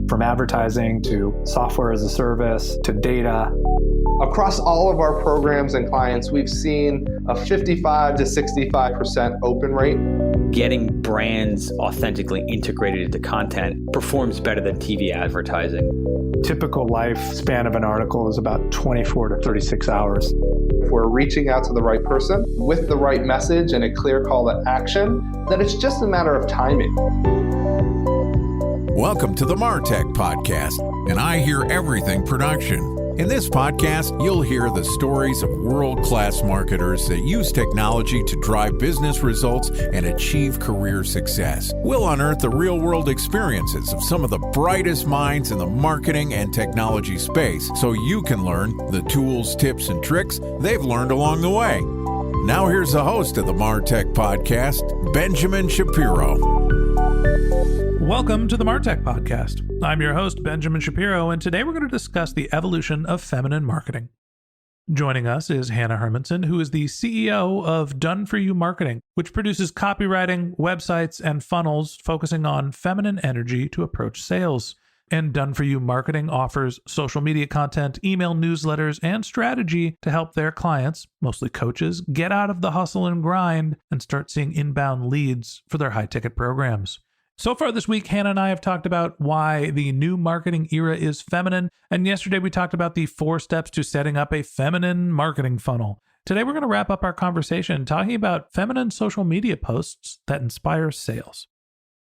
From advertising to software as a service to data. Across all of our programs and clients, we've seen a 55 to 65% open rate. Getting brands authentically integrated into content performs better than TV advertising. Typical lifespan of an article is about 24 to 36 hours. If we're reaching out to the right person with the right message and a clear call to action, then it's just a matter of timing. Welcome to the MarTech Podcast, and I Hear Everything production. In this podcast, you'll hear the stories of world-class marketers that use technology to drive business results and achieve career success. We'll unearth the real-world experiences of some of the brightest minds in the marketing and technology space so you can learn the tools, tips, and tricks they've learned along the way. Now here's the host of the MarTech Podcast, Benjamin Shapiro. Welcome to the MarTech Podcast. I'm your host, Benjamin Shapiro, and today we're going to discuss the evolution of feminine marketing. Joining us is Hanna Hermanson, who is the CEO of Done For You Marketing, which produces copywriting, websites, and funnels focusing on feminine energy to approach sales. And Done For You Marketing offers social media content, email newsletters, and strategy to help their clients, mostly coaches, get out of the hustle and grind and start seeing inbound leads for their high-ticket programs. So far this week, Hanna and I have talked about why the new marketing era is feminine, and yesterday we talked about the 4 steps to setting up a feminine marketing funnel. Today we're going to wrap up our conversation talking about feminine social media posts that inspire sales.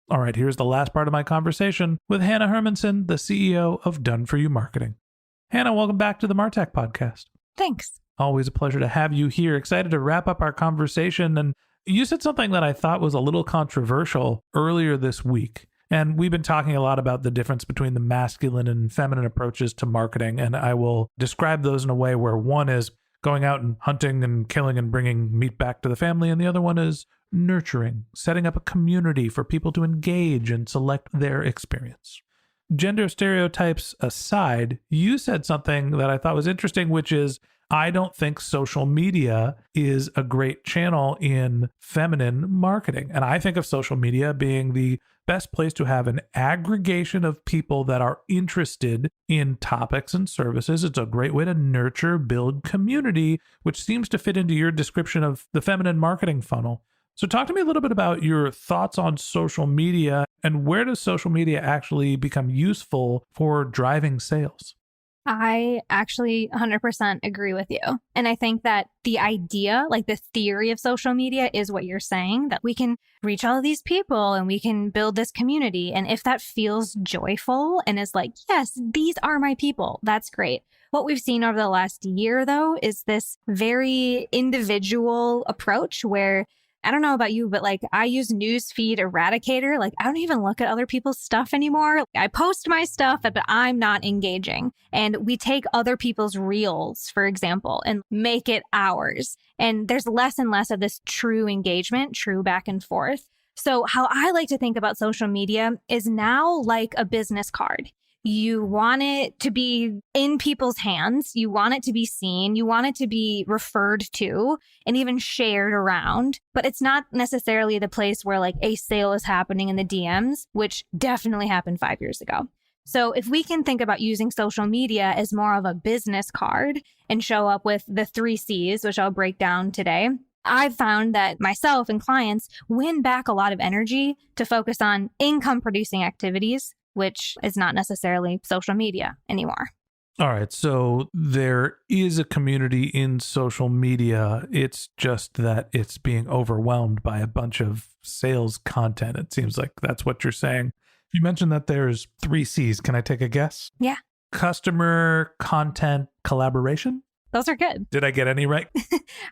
All right, here's the last part of my conversation with Hanna Hermanson, the CEO of Done For You Marketing. Hanna, welcome back to the MarTech Podcast. Thanks. Always a pleasure to have you here. Excited to wrap up our conversation. And you said something that I thought was a little controversial earlier this week. And we've been talking a lot about the difference between the masculine and feminine approaches to marketing. And I will describe those in a way where one is going out and hunting and killing and bringing meat back to the family. And the other one is nurturing, setting up a community for people to engage and select their experience. Gender stereotypes aside, you said something that I thought was interesting, which is, I don't think social media is a great channel in feminine marketing. And I think of social media being the best place to have an aggregation of people that are interested in topics and services. It's a great way to nurture, build community, which seems to fit into your description of the feminine marketing funnel. So talk to me a little bit about your thoughts on social media and where does social media actually become useful for driving sales? I actually 100% agree with you. And I think that the idea, like the theory of social media is what you're saying, that we can reach all of these people and we can build this community. And if that feels joyful and is like, yes, these are my people, that's great. What we've seen over the last year, though, is this very individual approach where I don't know about you, but like I use newsfeed eradicator. Like I don't even look at other people's stuff anymore. I post my stuff, but I'm not engaging. And we take other people's reels, for example, and make it ours. And there's less and less of this true engagement, true back and forth. So how I like to think about social media is now like a business card. You want it to be in people's hands. You want it to be seen. You want it to be referred to and even shared around. But it's not necessarily the place where like a sale is happening in the DMs, which definitely happened 5 years ago. So if we can think about using social media as more of a business card and show up with the 3 C's, which I'll break down today, I've found that myself and clients win back a lot of energy to focus on income producing activities, which is not necessarily social media anymore. All right. So there is a community in social media. It's just that it's being overwhelmed by a bunch of sales content. It seems like that's what you're saying. You mentioned that there's 3 C's. Can I take a guess? Yeah. Customer, content, collaboration? Those are good. Did I get any right?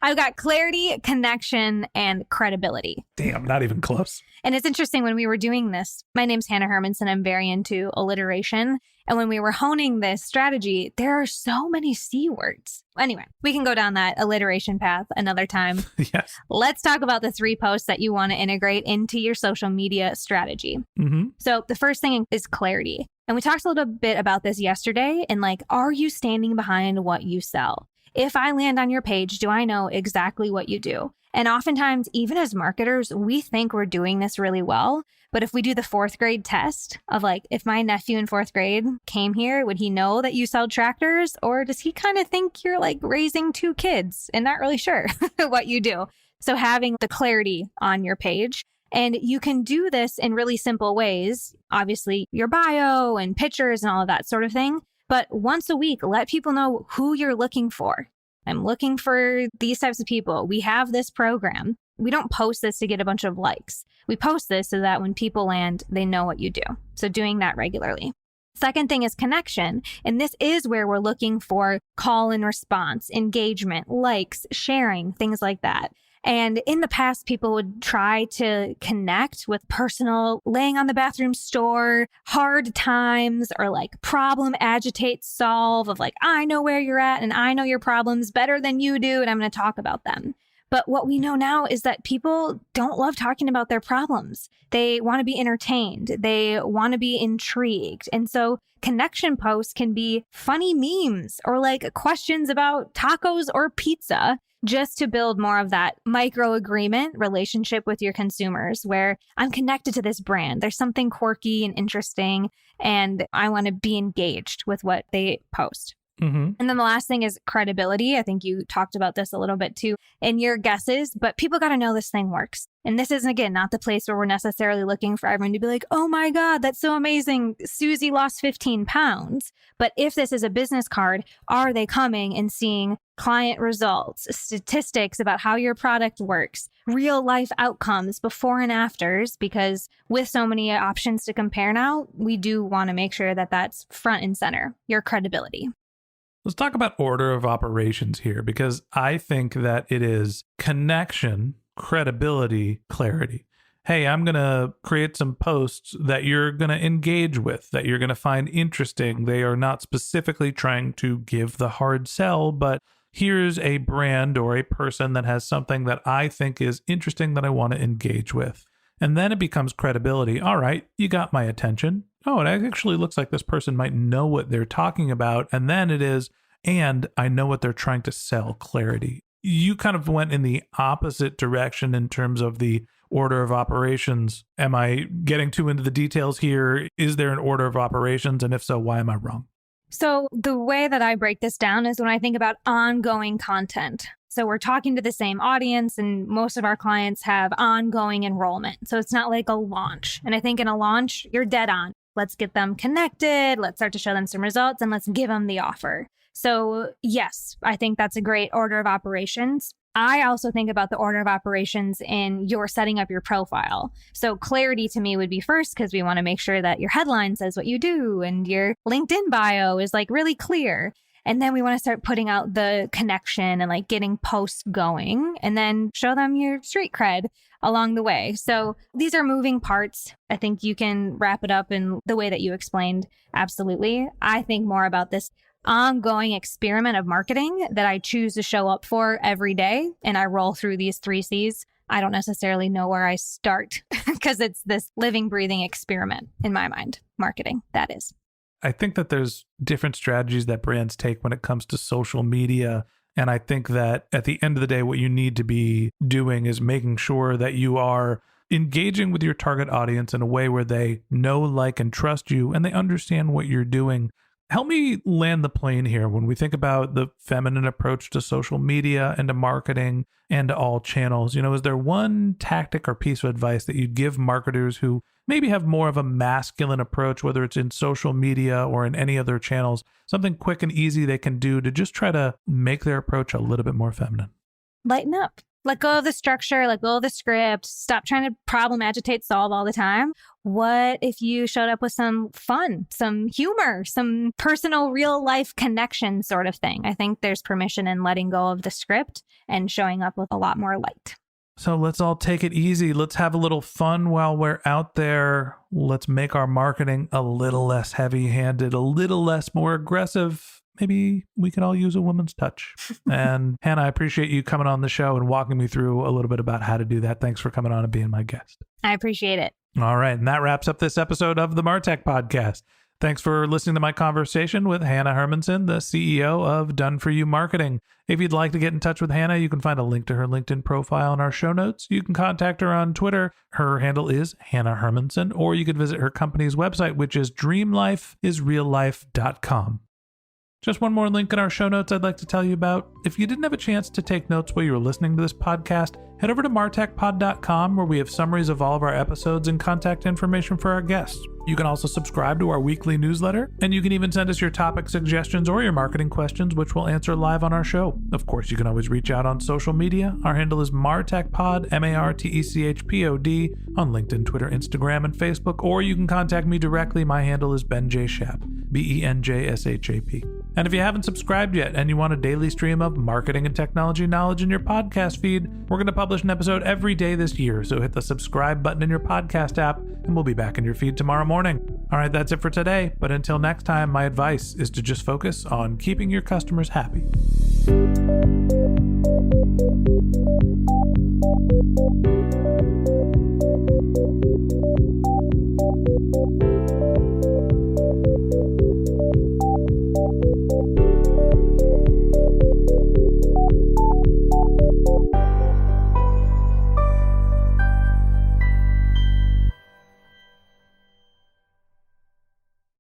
I've got clarity, connection, and credibility. Damn, not even close. And it's interesting when we were doing this, my name's Hanna Hermanson. I'm very into alliteration. And when we were honing this strategy, there are so many C words. Anyway, we can go down that alliteration path another time. Yes. Let's talk about the 3 posts that you want to integrate into your social media strategy. Mm-hmm. So the first thing is clarity. And we talked a little bit about this yesterday and like, are you standing behind what you sell? If I land on your page, do I know exactly what you do? And oftentimes, even as marketers, we think we're doing this really well. But if we do the 4th grade test of like, if my nephew in 4th grade came here, would he know that you sell tractors? Or does he kind of think you're like raising 2 kids and not really sure what you do? So having the clarity on your page. And you can do this in really simple ways. Obviously, your bio and pictures and all of that sort of thing. But once a week, let people know who you're looking for. I'm looking for these types of people. We have this program. We don't post this to get a bunch of likes. We post this so that when people land, they know what you do. So doing that regularly. Second thing is connection. And this is where we're looking for call and response, engagement, likes, sharing, things like that. And in the past, people would try to connect with personal laying on the bathroom store, hard times, or like problem, agitate, solve of like, I know where you're at and I know your problems better than you do. And I'm going to talk about them. But what we know now is that people don't love talking about their problems. They want to be entertained. They want to be intrigued. And so connection posts can be funny memes or like questions about tacos or pizza, just to build more of that micro agreement relationship with your consumers where I'm connected to this brand. There's something quirky and interesting, and I want to be engaged with what they post. Mm-hmm. And then the last thing is credibility. I think you talked about this a little bit too in your guesses, but people got to know this thing works. And this is, again, not the place where we're necessarily looking for everyone to be like, oh my God, that's so amazing. Susie lost 15 pounds. But if this is a business card, are they coming and seeing client results, statistics about how your product works, real life outcomes before and afters? Because with so many options to compare now, we do want to make sure that that's front and center, your credibility. Let's talk about order of operations here, because I think that it is connection, credibility, clarity. Hey, I'm going to create some posts that you're going to engage with, that you're going to find interesting. They are not specifically trying to give the hard sell, but here's a brand or a person that has something that I think is interesting that I want to engage with. And then it becomes credibility. All right, you got my attention. Oh, it actually looks like this person might know what they're talking about. And then it is, and I know what they're trying to sell, clarity. You kind of went in the opposite direction in terms of the order of operations. Am I getting too into the details here? Is there an order of operations? And if so, why am I wrong? So the way that I break this down is when I think about ongoing content. So we're talking to the same audience, and most of our clients have ongoing enrollment. So it's not like a launch. And I think in a launch, you're dead on. Let's get them connected. Let's start to show them some results, and let's give them the offer. So yes, I think that's a great order of operations. I also think about the order of operations in your setting up your profile. So clarity to me would be first, because we want to make sure that your headline says what you do and your LinkedIn bio is like really clear. And then we want to start putting out the connection and like getting posts going, and then show them your street cred along the way. So these are moving parts. I think you can wrap it up in the way that you explained. Absolutely. I think more about this ongoing experiment of marketing that I choose to show up for every day. And I roll through these 3 C's. I don't necessarily know where I start because it's this living, breathing experiment in my mind. Marketing, that is. I think that there's different strategies that brands take when it comes to social media. And I think that at the end of the day, what you need to be doing is making sure that you are engaging with your target audience in a way where they know, like, and trust you, and they understand what you're doing. Help me land the plane here when we think about the feminine approach to social media and to marketing and to all channels. You know, is there one tactic or piece of advice that you'd give marketers who maybe have more of a masculine approach, whether it's in social media or in any other channels, something quick and easy they can do to just try to make their approach a little bit more feminine? Lighten up. Let go of the structure, let go of the script. Stop trying to problem, agitate, solve all the time. What if you showed up with some fun, some humor, some personal real life connection sort of thing? I think there's permission in letting go of the script and showing up with a lot more light. So let's all take it easy. Let's have a little fun while we're out there. Let's make our marketing a little less heavy-handed, a little less more aggressive. Maybe we could all use a woman's touch. And Hannah, I appreciate you coming on the show and walking me through a little bit about how to do that. Thanks for coming on and being my guest. I appreciate it. All right. And that wraps up this episode of the MarTech Podcast. Thanks for listening to my conversation with Hanna Hermanson, the CEO of Done For You Marketing. If you'd like to get in touch with Hanna, you can find a link to her LinkedIn profile in our show notes. You can contact her on Twitter. Her handle is Hanna Hermanson, or you could visit her company's website, which is dreamlifeisreallife.com. Just one more link in our show notes I'd like to tell you about. If you didn't have a chance to take notes while you were listening to this podcast, head over to martechpod.com, where we have summaries of all of our episodes and contact information for our guests. You can also subscribe to our weekly newsletter, and you can even send us your topic suggestions or your marketing questions, which we'll answer live on our show. Of course, you can always reach out on social media. Our handle is martechpod, MARTECHPOD, on LinkedIn, Twitter, Instagram, and Facebook, or you can contact me directly. My handle is Ben J. Shap, BENJSHAP. And if you haven't subscribed yet and you want a daily stream of marketing and technology knowledge in your podcast feed, we're going to publish an episode every day this year, so hit the subscribe button in your podcast app, and we'll be back in your feed tomorrow morning. All right, that's it for today, but until next time, my advice is to just focus on keeping your customers happy.